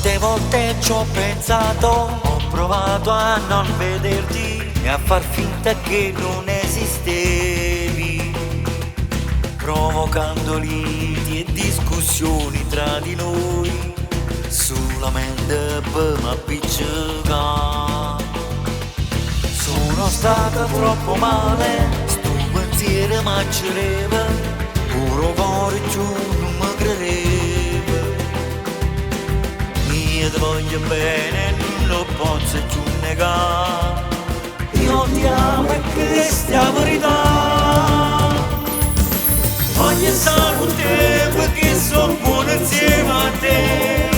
Quante volte ci ho pensato, ho provato a non vederti e a far finta che non esistevi, provocando liti e discussioni tra di noi, solamente per m'appiccicare. Sono stata troppo male, sto pensiero m'accereva, puro cuore giù non mi credeva. Io ti voglio bene, non lo posso più negare. Io ti amo e questa è la verità. Voglio stare con te perché sono buono insieme a te.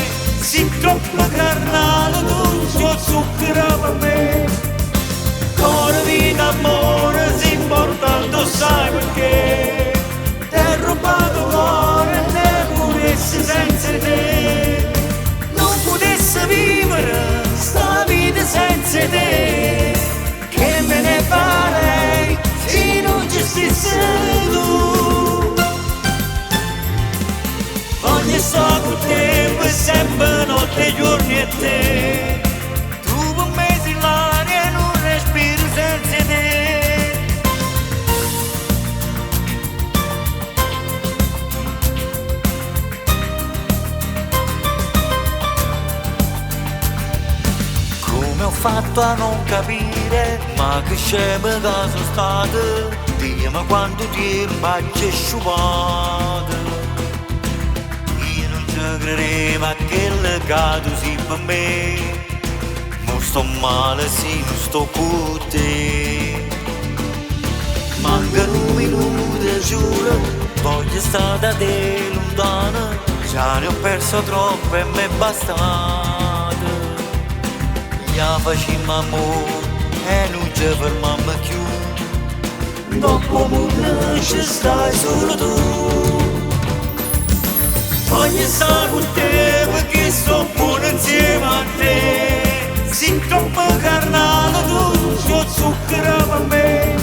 Sei troppo carnale, dolce, zucchero per me. Cuore, vita, amore, sei importante, sai perché. Ti ho rubato cuore e ne volessi senza te. Vivere sta vita senza te, che me ne farei se non ci stessi tu. Voglio stare con te per sempre, notte e giorni e te. Tu per me sei l'aria e non respiro senza te. Ho fatto a non capire, ma che scemo che sono stato. Dimmi quanto tempo ci è sciupato. Io non ci credevo a che legato sei per me. Non sto male se non sto con te. Mancano un minuto, giuro, voglio stare da te lontana. Già ne ho perso troppo e mi è bastato. Ya facciamo amore e non ci fermiamo più. Dopo un ci stai solo tu. Voglio stare con te perché sto buono insieme a te. Sei troppo carnale, dolce, zucchero per me.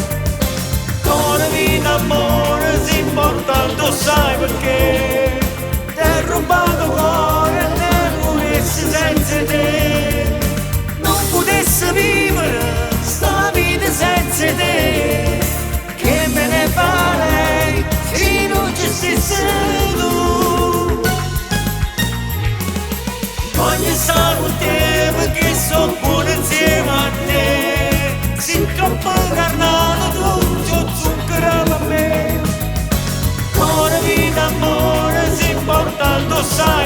Cuore, vita, amore, sei importante, sai perché. Ti ho rubato cuore e ne volessi senza te. Potessi vivere sta vita senza te, che me ne farei se non ci stessi tu. Voglio stare con te perché sono buono insieme a te. Sei troppo carnale, dolce, zucchero per me. Cuore, vita, amore, sei importante, sai